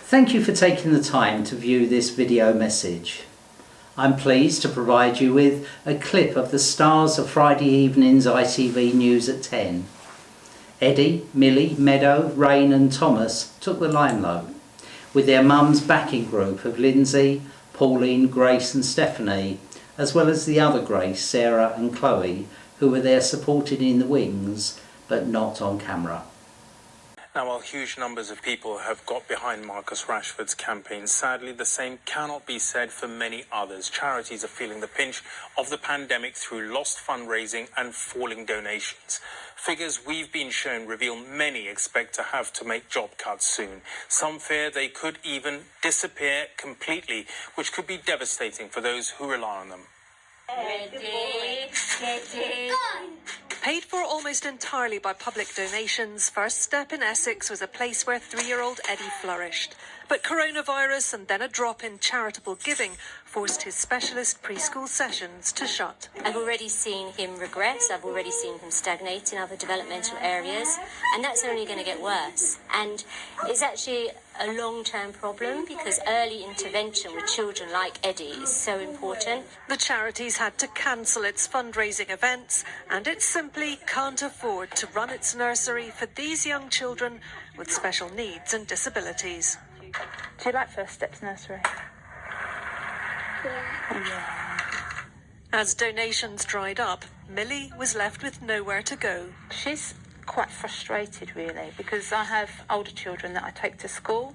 Thank you for taking the time to view this video message. I'm pleased to provide you with a clip of the stars of Friday evening's ITV News at 10. Eddie, Millie, Meadow, Rain and Thomas took the limelight, with their mum's backing group of Lindsay, Pauline, Grace and Stephanie, as well as the other Grace, Sarah and Chloe, who were there supporting in the wings, but not on camera. Now, while huge numbers of people have got behind Marcus Rashford's campaign, sadly the same cannot be said for many others. Charities are feeling the pinch of the pandemic through lost fundraising and falling donations. Figures we've been shown reveal many expect to have to make job cuts soon. Some fear they could even disappear completely, which could be devastating for those who rely on them. Paid for almost entirely by public donations, First Step in Essex was a place where 3-year-old Eddie flourished. But coronavirus and then a drop in charitable giving forced his specialist preschool sessions to shut. I've already seen him regress, I've already seen him stagnate in other developmental areas, and that's only going to get worse. And it's actually a long-term problem because early intervention with children like Eddie is so important. The charities had to cancel its fundraising events, and it simply can't afford to run its nursery for these young children with special needs and disabilities. Do you like First Steps Nursery? Yeah. As donations dried up, Millie was left with nowhere to go. She's quite frustrated really because I have older children that I take to school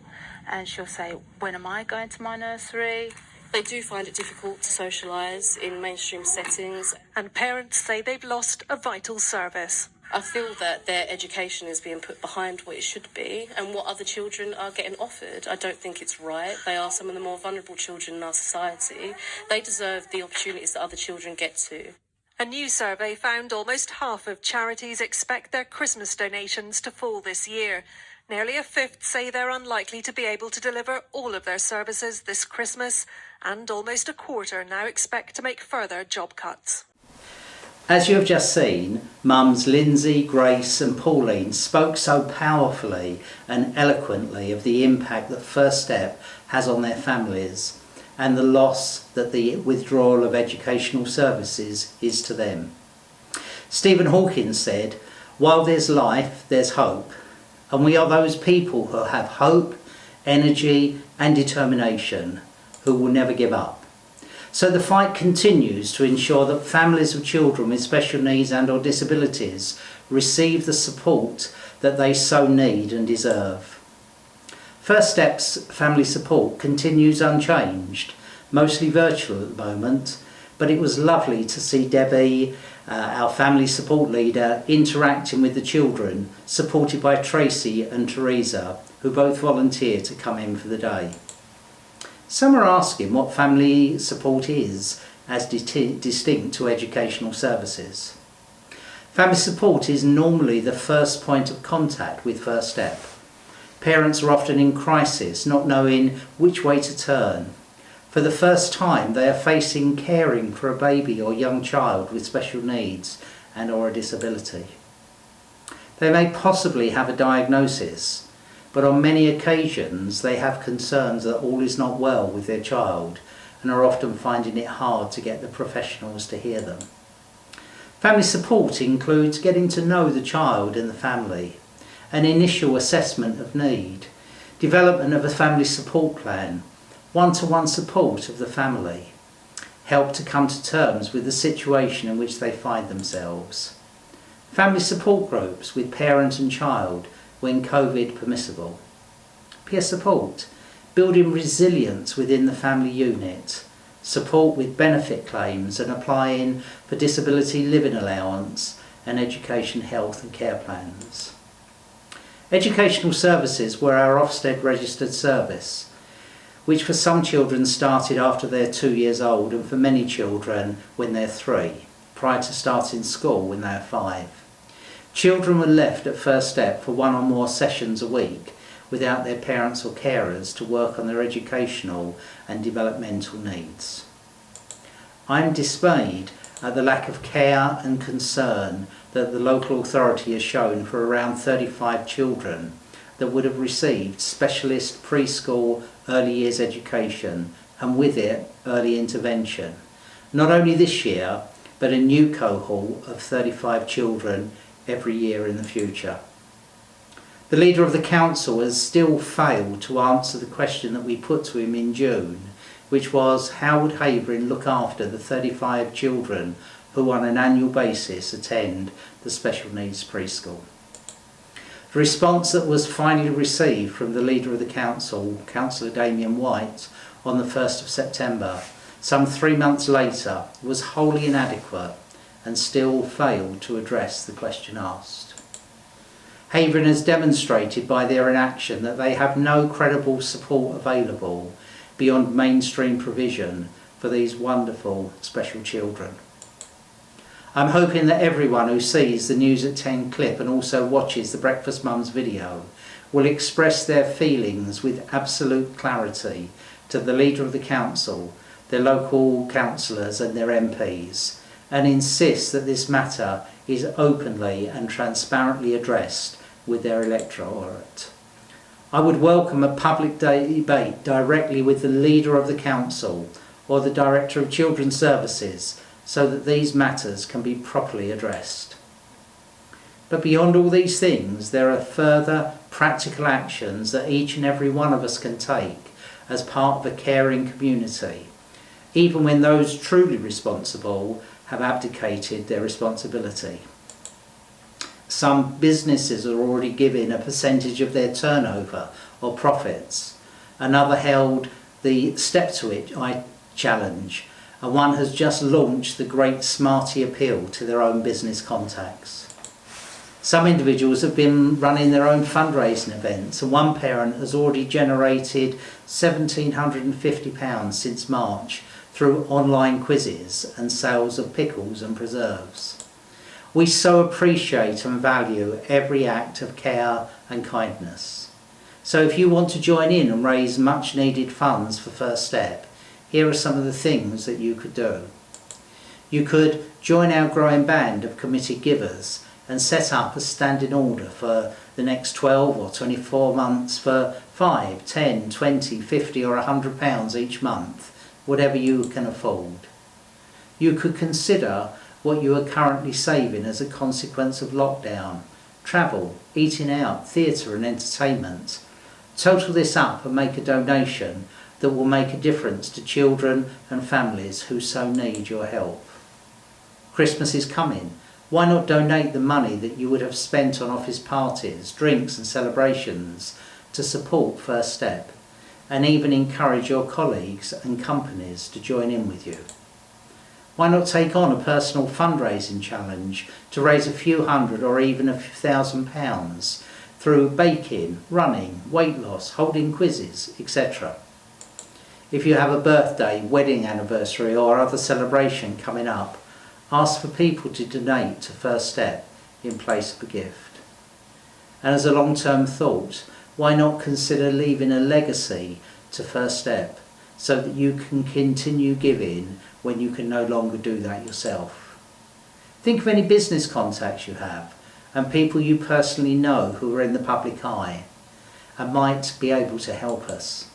and she'll say, when am I going to my nursery? They do find it difficult to socialise in mainstream settings. And parents say they've lost a vital service. I feel that their education is being put behind what it should be and what other children are getting offered. I don't think it's right. They are some of the more vulnerable children in our society. They deserve the opportunities that other children get to. A new survey found almost half of charities expect their Christmas donations to fall this year. Nearly a fifth say they're unlikely to be able to deliver all of their services this Christmas, and almost a quarter now expect to make further job cuts. As you have just seen, mums Lindsay, Grace and Pauline spoke so powerfully and eloquently of the impact that First Step has on their families and the loss that the withdrawal of educational services is to them. Stephen Hawking said, "While there's life, there's hope, and we are those people who have hope, energy and determination, who will never give up." So the fight continues to ensure that families of children with special needs and or disabilities receive the support that they so need and deserve. First Step's family support continues unchanged, mostly virtual at the moment, but it was lovely to see Debbie, our family support leader, interacting with the children, supported by Tracy and Teresa, who both volunteered to come in for the day. Some are asking what family support is as distinct to educational services. Family support is normally the first point of contact with First Step. Parents are often in crisis, not knowing which way to turn. For the first time, they are facing caring for a baby or young child with special needs and or a disability. They may possibly have a diagnosis, but on many occasions they have concerns that all is not well with their child and are often finding it hard to get the professionals to hear them. Family support includes getting to know the child and the family, an initial assessment of need, development of a family support plan, one-to-one support of the family, help to come to terms with the situation in which they find themselves, family support groups with parent and child when COVID permissible, peer support, building resilience within the family unit, support with benefit claims and applying for disability living allowance and education, health and care plans. Educational services were our Ofsted registered service, which for some children started after they're 2 years old and for many children when they're 3, prior to starting school when they're 5. Children were left at First Step for 1 or more sessions a week without their parents or carers to work on their educational and developmental needs. I am dismayed at the lack of care and concern that the local authority has shown for around 35 children that would have received specialist preschool early years education and with it early intervention. Not only this year, but a new cohort of 35 children every year in the future. The leader of the council has still failed to answer the question that we put to him in June, which was how would Havering look after the 35 children who on an annual basis attend the special needs preschool. The response that was finally received from the leader of the council, Councillor Damien White, on the 1st of September, some 3 months later, was wholly inadequate and still failed to address the question asked. Havering has demonstrated by their inaction that they have no credible support available beyond mainstream provision for these wonderful special children. I'm hoping that everyone who sees the News at 10 clip and also watches the Breakfast Mums video will express their feelings with absolute clarity to the leader of the council, their local councillors and their MPs, and insist that this matter is openly and transparently addressed with their electorate. I would welcome a public debate directly with the leader of the council or the Director of Children's Services so that these matters can be properly addressed. But beyond all these things, there are further practical actions that each and every one of us can take as part of a caring community, even when those truly responsible have abdicated their responsibility. Some businesses are already giving a percentage of their turnover or profits. Another held the Step to It challenge, and one has just launched the Great Smarty Appeal to their own business contacts. Some individuals have been running their own fundraising events, and one parent has already generated £1,750 since March through online quizzes and sales of pickles and preserves. We so appreciate and value every act of care and kindness. So if you want to join in and raise much needed funds for First Step, here are some of the things that you could do. You could join our growing band of committed givers and set up a standing order for the next 12 or 24 months for 5, 10, 20, 50 or £100 each month, whatever you can afford. You could consider what you are currently saving as a consequence of lockdown, travel, eating out, theatre and entertainment. Total this up and make a donation that will make a difference to children and families who so need your help. Christmas is coming. Why not donate the money that you would have spent on office parties, drinks and celebrations to support First Step, and even encourage your colleagues and companies to join in with you? Why not take on a personal fundraising challenge to raise a few hundred or even a few £1,000 through baking, running, weight loss, holding quizzes, etc. If you have a birthday, wedding anniversary or other celebration coming up, ask for people to donate to First Step in place of a gift. And as a long-term thought, why not consider leaving a legacy to First Step so that you can continue giving when you can no longer do that yourself? Think of any business contacts you have and people you personally know who are in the public eye and might be able to help us.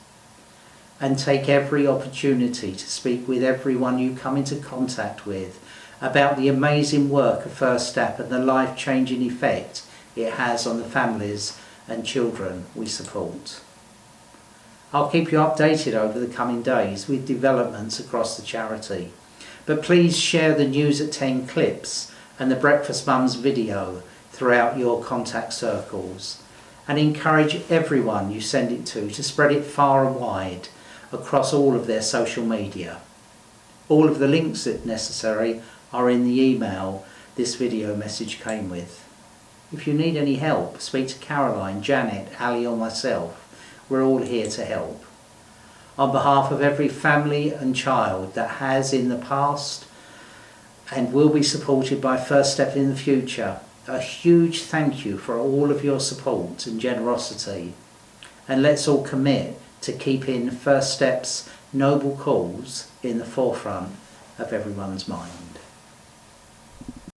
And take every opportunity to speak with everyone you come into contact with about the amazing work of First Step and the life-changing effect it has on the families and children we support. I'll keep you updated over the coming days with developments across the charity, but please share the News at 10 clips and the Breakfast Mums video throughout your contact circles, and encourage everyone you send it to spread it far and wide across all of their social media. All of the links that necessary are in the email this video message came with. If you need any help, speak to Caroline, Janet, Ali or myself. We're all here to help. On behalf of every family and child that has in the past and will be supported by First Step in the future, a huge thank you for all of your support and generosity. And let's all commit to keeping First Step's noble cause in the forefront of everyone's mind.